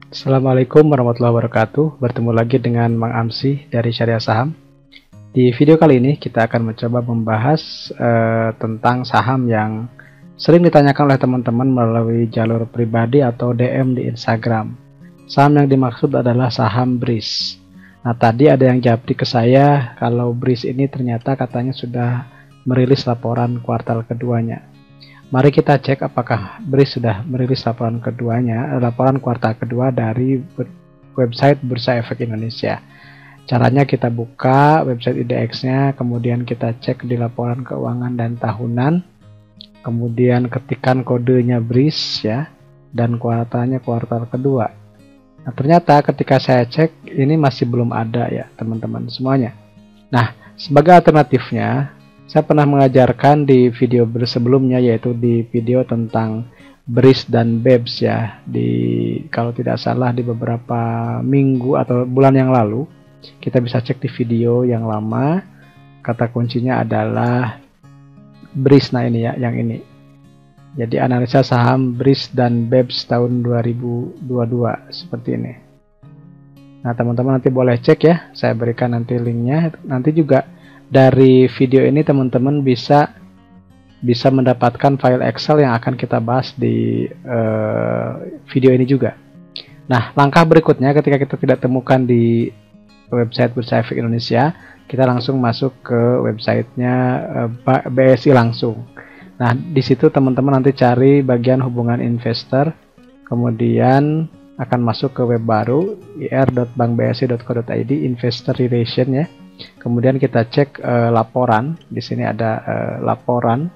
Assalamualaikum warahmatullahi wabarakatuh. Bertemu lagi dengan Mang Amsi dari Syariah Saham. Di video kali ini kita akan mencoba membahas tentang saham yang sering ditanyakan oleh teman-teman melalui jalur pribadi atau DM di Instagram. Saham yang dimaksud adalah saham BRIS. Nah, tadi ada yang japri ke saya kalau BRIS ini ternyata katanya sudah merilis laporan kuartal keduanya. Mari kita cek apakah BRIS sudah merilis laporan kuartal kedua dari website Bursa Efek Indonesia. Caranya kita buka website IDX-nya, kemudian kita cek di laporan keuangan dan tahunan, kemudian ketikkan kodenya BRIS ya, dan kuartalnya kuartal kedua. Nah, ternyata ketika saya cek ini masih belum ada ya teman-teman semuanya. Nah, sebagai alternatifnya saya pernah mengajarkan di video sebelumnya, yaitu di video tentang BRIS dan BEBS ya, kalau tidak salah di beberapa minggu atau bulan yang lalu. Kita bisa cek di video yang lama, kata kuncinya adalah BRIS. Nah ini ya, yang ini. Jadi analisa saham BRIS dan BEBS tahun 2022 seperti ini. Nah teman-teman nanti boleh cek ya, saya berikan nanti linknya. Nanti juga dari video ini teman-teman bisa mendapatkan file Excel yang akan kita bahas di video ini juga. Nah, langkah berikutnya ketika kita tidak temukan di website Bursa Efek Indonesia, kita langsung masuk ke websitenya BSI langsung. Nah, di situ teman-teman nanti cari bagian hubungan investor, kemudian akan masuk ke web baru ir.bankbsi.co.id investor relation ya. Kemudian kita cek laporan. Di sini ada laporan,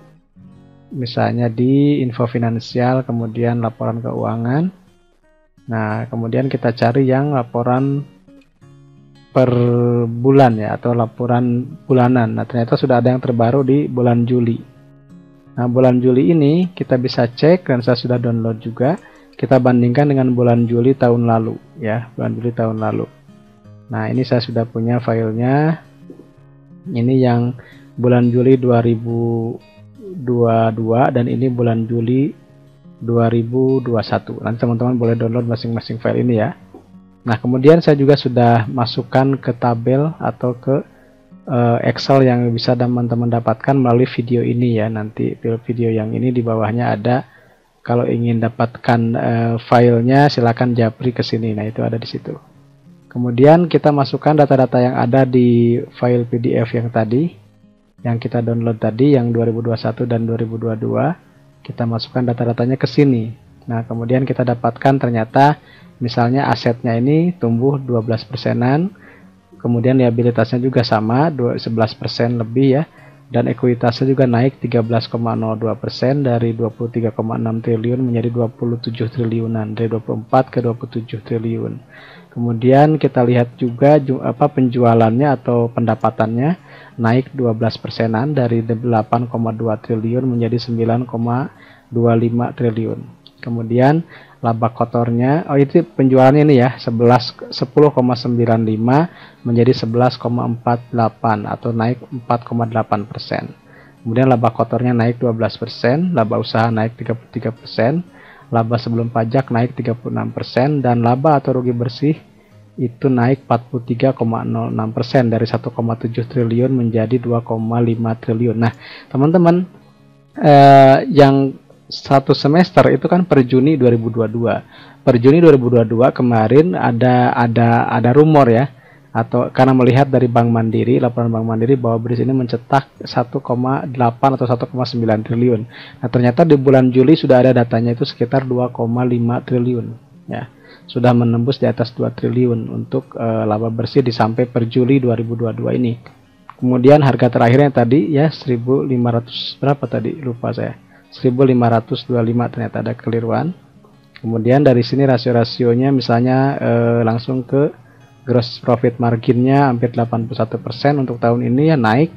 misalnya di info finansial, kemudian laporan keuangan. Nah, kemudian kita cari yang laporan per bulan ya, atau laporan bulanan. Nah, ternyata sudah ada yang terbaru di bulan Juli. Nah, bulan Juli ini kita bisa cek, dan saya sudah download juga. Kita bandingkan dengan bulan Juli tahun lalu ya, bulan Juli tahun lalu. Nah, ini saya sudah punya filenya. Ini yang bulan Juli 2022 dan ini bulan Juli 2021. Nanti teman-teman boleh download masing-masing file ini ya. Nah, kemudian saya juga sudah masukkan ke tabel atau ke Excel yang bisa teman-teman dapatkan melalui video ini ya. Nanti video yang ini di bawahnya ada. Kalau ingin dapatkan filenya silakan japri ke sini. Nah, itu ada di situ. Kemudian kita masukkan data-data yang ada di file PDF yang tadi, yang kita download tadi, yang 2021 dan 2022. Kita masukkan data-datanya ke sini. Nah, kemudian kita dapatkan ternyata misalnya asetnya ini tumbuh 12%-an, kemudian liabilitasnya juga sama, 11% lebih ya, dan ekuitasnya juga naik 13,02% dari 23,6 triliun menjadi 27 triliunan, dari 24 ke 27 triliun. Kemudian kita lihat juga penjualannya atau pendapatannya naik 12%-an dari 8,2 triliun menjadi 9,25 triliun. Kemudian laba kotornya, itu penjualannya ini ya, 10,95 menjadi 11,48 atau naik 4,8%. Kemudian laba kotornya naik 12%, laba usaha naik 33%, laba sebelum pajak naik 36%, dan laba atau rugi bersih itu naik 43,06% dari 1,7 triliun menjadi 2,5 triliun. Nah, teman-teman, yang satu semester itu kan per Juni 2022. Per Juni 2022 kemarin ada rumor ya, atau karena melihat dari Bank Mandiri, laporan Bank Mandiri bahwa BRIS ini mencetak 1,8 atau 1,9 triliun. Nah, ternyata di bulan Juli sudah ada datanya itu sekitar 2,5 triliun ya. Sudah menembus di atas 2 triliun untuk laba bersih sampai per Juli 2022 ini. Kemudian harga terakhirnya tadi ya 1.500 berapa tadi? Lupa saya. 1.525 ternyata ada keliruan. Kemudian dari sini rasio-rasionya misalnya langsung ke gross profit marginnya hampir 81% untuk tahun ini ya, naik.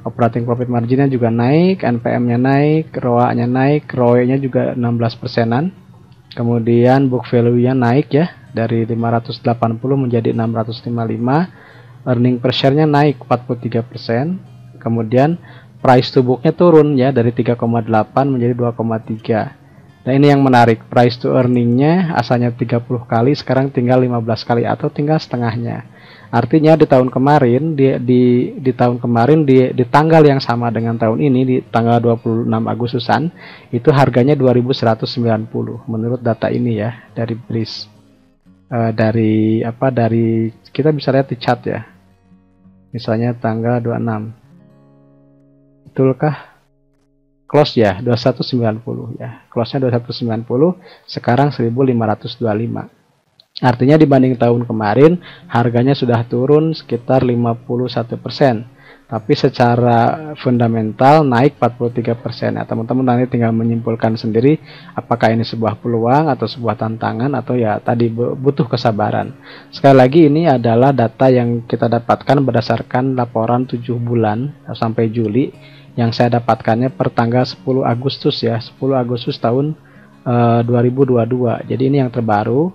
Operating profit marginnya juga naik, NPM-nya naik, ROA-nya naik, ROE-nya juga 16%-an. Kemudian book value-nya naik ya, dari 580 menjadi 655. Earning per share-nya naik 43%. Kemudian price to book-nya turun ya, dari 3,8 menjadi 2,3. Nah ini yang menarik, price to earningnya asalnya 30 kali, sekarang tinggal 15 kali atau tinggal setengahnya. Artinya di tahun kemarin, di tahun kemarin di tanggal yang sama dengan tahun ini, di tanggal 26 Agustusan, itu harganya 2190 menurut data ini ya dari BRIS. Dari kita bisa lihat di chart ya. Misalnya tanggal 26. Betulkah? Close ya 2190 ya. Close-nya 2190, sekarang 1525. Artinya dibanding tahun kemarin harganya sudah turun sekitar 51%. Tapi secara fundamental naik 43%. Ya, teman-teman nanti tinggal menyimpulkan sendiri apakah ini sebuah peluang atau sebuah tantangan atau ya tadi butuh kesabaran. Sekali lagi ini adalah data yang kita dapatkan berdasarkan laporan 7 bulan sampai Juli yang saya dapatkannya per tanggal 10 Agustus ya, 10 Agustus tahun 2022. Jadi ini yang terbaru.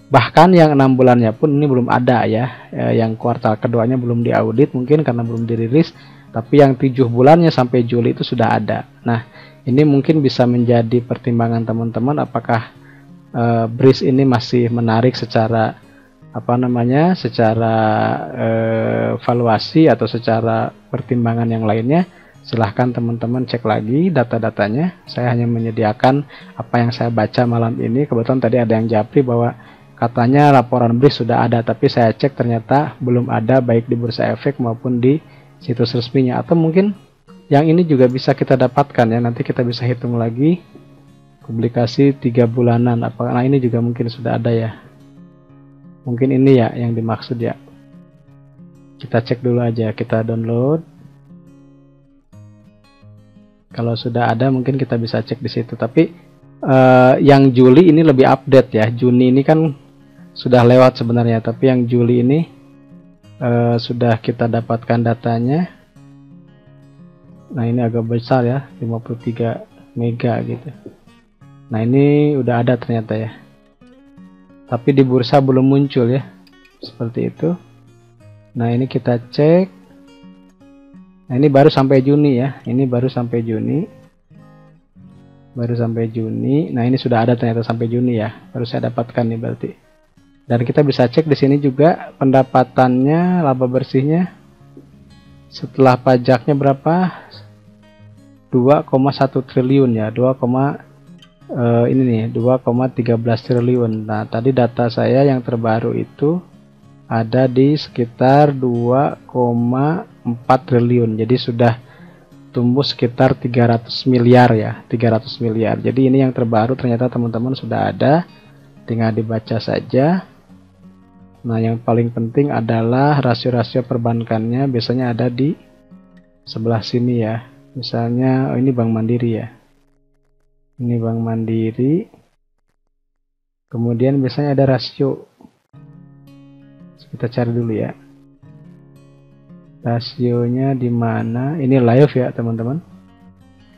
Bahkan yang 6 bulannya pun ini belum ada ya, yang kuartal keduanya belum diaudit mungkin karena belum dirilis, tapi yang 7 bulannya sampai Juli itu sudah ada. Nah ini mungkin bisa menjadi pertimbangan teman-teman apakah BRIS ini masih menarik secara secara valuasi atau secara pertimbangan yang lainnya. Silahkan teman-teman cek lagi data-datanya. Saya hanya menyediakan apa yang saya baca malam ini. Kebetulan tadi ada yang japri bahwa katanya laporan BRIS sudah ada, tapi saya cek ternyata belum ada baik di Bursa Efek maupun di situs resminya. Atau mungkin yang ini juga bisa kita dapatkan ya, nanti kita bisa hitung lagi publikasi 3 bulanan. Nah ini juga mungkin sudah ada ya. Mungkin ini ya yang dimaksud ya. Kita cek dulu aja, kita download. Kalau sudah ada mungkin kita bisa cek di situ. Tapi yang Juli ini lebih update ya. Juni ini kan sudah lewat sebenarnya, tapi yang Juli ini sudah kita dapatkan datanya. Nah ini agak besar ya, 53 mega gitu. Nah ini udah ada ternyata ya. Tapi di bursa belum muncul ya, seperti itu. Nah ini kita cek. Nah ini baru sampai Juni ya, ini baru sampai Juni, Nah ini sudah ada ternyata sampai Juni ya, baru saya dapatkan nih berarti. Dan kita bisa cek di sini juga pendapatannya, laba bersihnya setelah pajaknya berapa, 2,1 triliun ya, 2,13 triliun. Nah tadi data saya yang terbaru itu ada di sekitar 2,4 triliun. Jadi sudah tumbuh sekitar 300 miliar ya, 300 miliar. Jadi ini yang terbaru ternyata teman-teman sudah ada, tinggal dibaca saja. Nah yang paling penting adalah rasio-rasio perbankannya biasanya ada di sebelah sini ya. Misalnya ini Bank Mandiri ya, ini Bank Mandiri. Kemudian biasanya ada rasio, kita cari dulu ya. Rasionya di mana? Ini live ya teman-teman.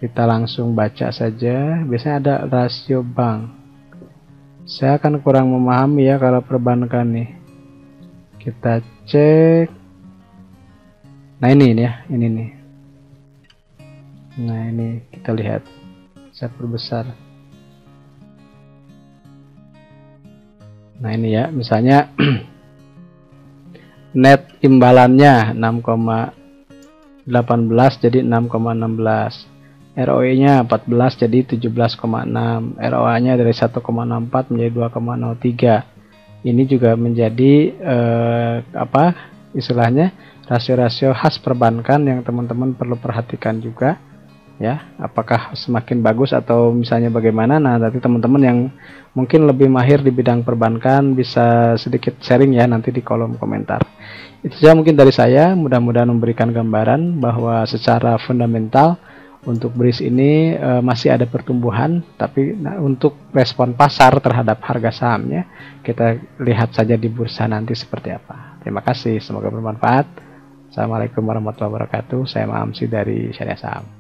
Kita langsung baca saja. Biasanya ada rasio bank. Saya akan kurang memahami ya kalau perbankan nih. Kita cek. Nah ini ya, ini nih. Nah ini kita lihat. Saya perbesar. Nah ini ya, misalnya net imbalannya 6,18 jadi 6,16, ROE nya 14 jadi 17,6, ROA nya dari 1,64 menjadi 2,03. Ini juga menjadi istilahnya rasio-rasio khas perbankan yang teman-teman perlu perhatikan juga ya, apakah semakin bagus atau misalnya bagaimana. Nah nanti teman-teman yang mungkin lebih mahir di bidang perbankan bisa sedikit sharing ya nanti di kolom komentar. Itu saja mungkin dari saya, mudah-mudahan memberikan gambaran bahwa secara fundamental untuk BRIS ini masih ada pertumbuhan, tapi untuk respon pasar terhadap harga sahamnya kita lihat saja di bursa nanti seperti apa. Terima kasih, semoga bermanfaat. Assalamualaikum warahmatullahi wabarakatuh. Saya Maamsi dari Syariah Saham.